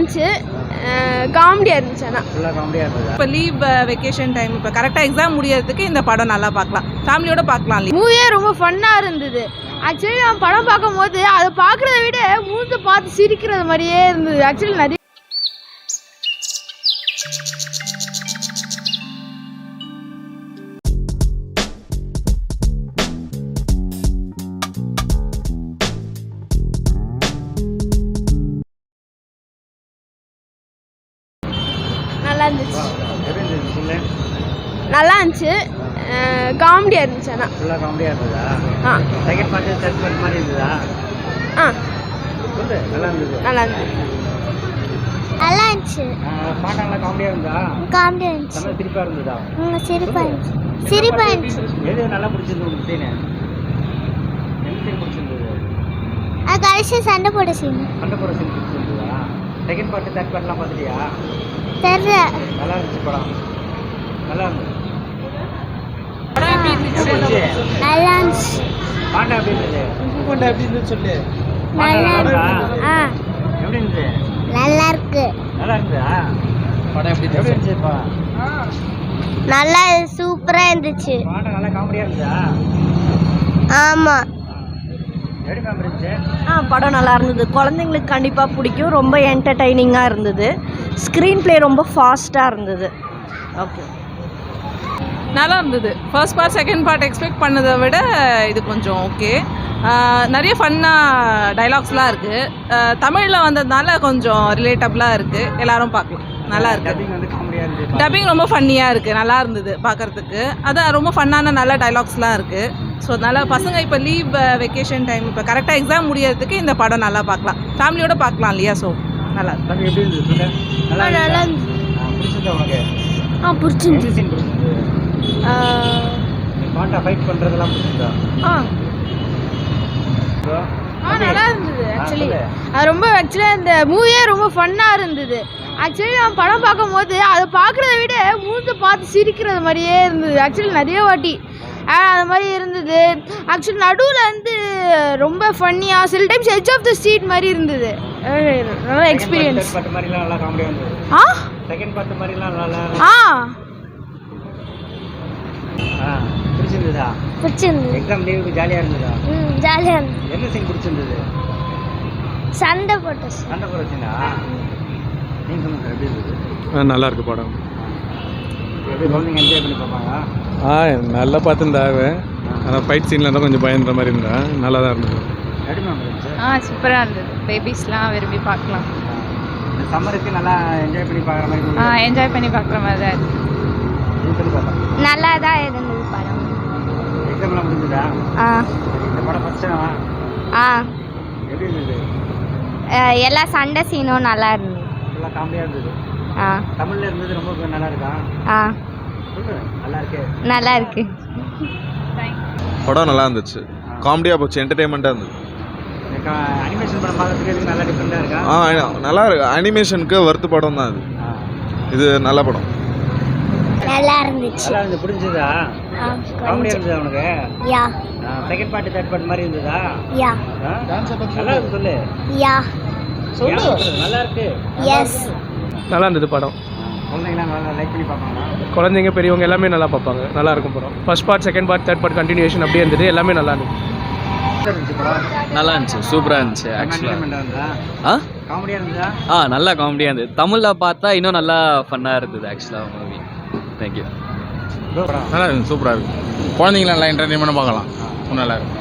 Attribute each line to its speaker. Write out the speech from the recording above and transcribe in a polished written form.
Speaker 1: இருந்துச்சு, காமெடியாக இருந்துச்சு. ஆனால்
Speaker 2: ஃபுல்லாக காமெடியாக இருந்ததா?
Speaker 3: இப்போ லீவ் வெக்கேஷன் டைம் இப்போ கரெக்டாக எக்ஸாம் முடியறதுக்கு இந்த படம் நல்லா பார்க்கலாம், ஃபேமிலியோட பார்க்கலாம்.
Speaker 1: மூவியே ரொம்ப ஃபன்னாக இருந்தது. ஆக்சுவலி நான் படம் பார்க்கும்போது அதை பார்க்குறத விட மூஞ்ச பார்த்து சிரிக்கிறது மாதிரியே இருந்தது. ஆக்சுவலி நிறைய நல்லா இருந்துச்சு.
Speaker 2: எப்படி இருந்துச்சு சொல்லு?
Speaker 1: நல்லா இருந்துச்சு, காமெடியாக இருந்துச்சு. ஆனால்
Speaker 2: ஃபுல்லாக காமெடியாக இருந்ததா?
Speaker 1: ஆ
Speaker 2: செகண்ட் பார்ட்டு தேர்ட் பார்ட் மாதிரி இருந்ததா?
Speaker 1: ஆ
Speaker 2: சொல்லு. நல்லா இருந்தது.
Speaker 1: நல்லா இருந்துச்சு.
Speaker 4: நல்லா இருந்துச்சு.
Speaker 2: பாட்டாங்களா காமெடியாக இருந்தா?
Speaker 4: காமெடியாக இருந்துச்சு.
Speaker 2: தமிழ் சிரிப்பாக இருந்ததா?
Speaker 4: சிரிப்பாக இருந்துச்சு. சிரிப்பாக இருந்துச்சு.
Speaker 2: எது நல்லா பிடிச்சிருந்தது உங்களுக்கு சீனு? எந்த சீன் பிடிச்சிருந்தது?
Speaker 4: அது கடைசி சண்டை போட சீன்.
Speaker 2: சண்டை போட சீன் பிடிச்சிருந்ததா? செகண்ட் பார்ட்டு தேர்ட் பார்ட்லாம் பார்த்துட்டியா?
Speaker 4: தெரியல.
Speaker 2: நல்லா இருந்துச்சு படம். நல்லா இருந்தது.
Speaker 3: படம் எப்படி இருந்துச்சு?
Speaker 2: எப்படி இருந்துச்சு?
Speaker 4: நல்லா இருந்துச்சு.
Speaker 2: பாட்டா எப்படி இருந்தது? பாட்டா எப்படி இருந்துச்சு சொல்லு.
Speaker 4: நல்லா
Speaker 2: பாட்டா
Speaker 4: இருக்கு. ஆ
Speaker 2: எப்படி இருந்துச்சு?
Speaker 4: நல்லா இருக்கு.
Speaker 2: நல்லா இருந்ததா? படம் எப்படி இருந்துச்சுப்பா?
Speaker 4: நல்லா சூப்பரா இருந்துச்சு.
Speaker 2: பாட்டா நல்லா காமெடியாக இருந்ததா?
Speaker 4: ஆமா.
Speaker 2: எப்படி மேம் இருந்துச்சு?
Speaker 5: படம் நல்லா இருந்தது, குழந்தைங்களுக்கு கண்டிப்பாக பிடிக்கும், ரொம்ப என்டர்டைனிங்காக இருந்தது, ஸ்க்ரீன் ப்ளே ரொம்ப ஃபாஸ்ட்டாக இருந்தது. ஓகே,
Speaker 3: நல்லா இருந்தது. First part second part expect பண்ணதை விட இது கொஞ்சம் ஓகே. நிறைய ஃபன்னாக டைலாக்ஸ்லாம் இருக்குது. தமிழில் வந்ததுனால கொஞ்சம் ரிலேட்டபுளாக இருக்குது, எல்லாரும் பார்க்கலாம். நல்லா இருக்குது.
Speaker 2: டப்பிங் வந்து காமெடியாக இருந்துச்சு.
Speaker 3: டப்பிங் ரொம்ப ஃபன்னியாக இருக்குது, நல்லா இருந்தது பார்க்குறதுக்கு. அதான் ரொம்ப ஃபன்னான நல்ல டைலாக்ஸ்லாம் இருக்குது. ஸோ அதனால் பசங்க இப்போ லீவ் வெக்கேஷன் டைம் இப்போ கரெக்டாக எக்ஸாம் முடியறதுக்கு இந்த படம் நல்லா பார்க்கலாம், ஃபேமிலியோட பார்க்கலாம் இல்லையா? ஸோ நல்லா இருக்கு.
Speaker 2: தம்பி எப்படி இருந்துச்சு சொல்லு. நல்லா இருந்துச்சு. பிடிச்சிருந்தா உனக்கு?
Speaker 1: பிடிச்சிருந்துச்சு.
Speaker 2: எந்த சீன் பிடிச்சிருந்தது? பாட்டா ஃபைட் பண்ணுறதெல்லாம் பிடிச்சிருந்தா?
Speaker 1: நல்லா இருந்தது. ஆக்சுவலி அது ரொம்ப இந்த மூவியே ரொம்ப ஃபன்னாக இருந்தது. ஆக்சுவலி நான் படம் பார்க்கும்போது அதை பார்க்குறத விட மூஞ்ச பார்த்து சிரிக்கிறது மாதிரியே இருந்தது. ஆக்சுவலி நிறைய வாட்டி அது மாதிரி இருந்தது. ஆக்சுவலி நடுவில் ரொம்ப ஃபன்னியாக, சில times edge of the seat மாதிரி இருந்தது. நல்ல எக்ஸ்பீரியன்ஸ்.
Speaker 2: பார்ட் மாதிரிலாம் நல்லா காமெடியாக இருந்தது. செகண்ட் பார்ட் மாதிரிலாம் நல்லா பிடிச்சிருந்ததா?
Speaker 4: பிடிச்சிருந்தது.
Speaker 2: எக்ஸாம் லீவுக்கு ஜாலியாக இருந்ததா?
Speaker 4: ஜாலியாக இருந்தது.
Speaker 2: என்ன சீன் பிடிச்சிருந்தது?
Speaker 4: சண்டை போட்ட சீன்.
Speaker 2: சண்டை போட சீனா? நீங்கள் சொல்லுங்க சார், எப்படி இருந்தது?
Speaker 6: நல்லா இருக்கு படம்.
Speaker 2: எப்படி குழந்தைங்க என்ஜாய் பண்ணி பார்ப்பாங்க?
Speaker 6: நல்லா பார்த்துருந்தாங்க. ஆனால் ஃபைட் சீனில் இருந்தால் கொஞ்சம் பயந்துற மாதிரி இருந்தா நல்லா தான் இருந்தது.
Speaker 2: எப்படி மேம் இருந்துச்சு?
Speaker 3: சூப்பராக இருந்தது. பேபிஸ்லாம் விரும்பி பார்க்கலாம்.
Speaker 2: இந்த சம்மருக்கு நல்லா என்ஜாய் பண்ணி பார்க்குற மாதிரி
Speaker 3: என்ஜாய் பண்ணி பார்க்குற மாதிரி தான் இருக்குது.
Speaker 2: இது சொல்லி பார்த்தா
Speaker 4: நல்லா தான் இருந்தது படம்.
Speaker 2: எக்ஸாம்லாம் முடிஞ்சதா? இந்த படம் ஃபஸ்ட் எப்படி இருந்தது?
Speaker 4: எல்லா சண்டை சீனும் நல்லா இருந்தது.
Speaker 2: ஃபுல்லாக காமெடியாக இருந்தது. தமிழில் இருந்தது ரொம்ப நல்லா இருக்கா? சொல்லு. நல்லா இருக்கு.
Speaker 4: நல்லா இருக்கு.
Speaker 6: படம் நல்லா இருந்துச்சு, காமெடியாக போச்சு, என்டர்டெயின்மெண்ட்டாக இருந்தது.
Speaker 2: அனிமேஷன் படம் பார்க்கறதுக்கு எதுக்கு நல்லா டிஃப்ரெண்ட்டாக இருக்கா?
Speaker 6: நல்லா இருக்கு. அனிமேஷனுக்கு வர்த்து படம் தான் இது. இது நல்ல படம்.
Speaker 4: நல்லா இருந்துச்சு.
Speaker 2: நல்லா இருந்தது. பிடிச்சதா? காமெடியாக இருந்ததா உனக்கு?
Speaker 4: யா.
Speaker 2: செகண்ட் பார்ட் தேர்ட் பார்ட் மாதிரி இருந்ததா?
Speaker 4: யா.
Speaker 2: நல்லா இருக்கு. சொல்லு.
Speaker 4: யா.
Speaker 2: நல்லா இருக்கு.
Speaker 4: எஸ்.
Speaker 7: நல்லா இருந்தது படம்.
Speaker 2: குழந்தைங்களாம் நல்லா லைக் பண்ணி பார்ப்பாங்களா?
Speaker 7: குழந்தைங்க பெரியவங்க எல்லாமே நல்லா பார்ப்பாங்க. நல்லா இருக்கும் படம். First part second part third part continuation அப்படியே இருந்தது, எல்லாமே நல்லா இருந்தது.
Speaker 8: நல்லா இருந்துச்சு, சூப்பராக இருந்துச்சு. ஆக்சுவலாக
Speaker 2: காமெடியாக இருந்ததா?
Speaker 8: நல்லா காமெடியாக இருந்தது. தமிழில் பார்த்தா இன்னும் நல்லா ஃபன்னாக இருந்தது ஆக்சுவலாக மூவி. தேங்க்யூ.
Speaker 6: நல்லா இருக்கு, சூப்பராக இருக்குது. குழந்தைங்களாம் நல்லா என்டர்டெயின்மெண்ட்டாக பார்க்கலாம். நல்லா இருக்கும்.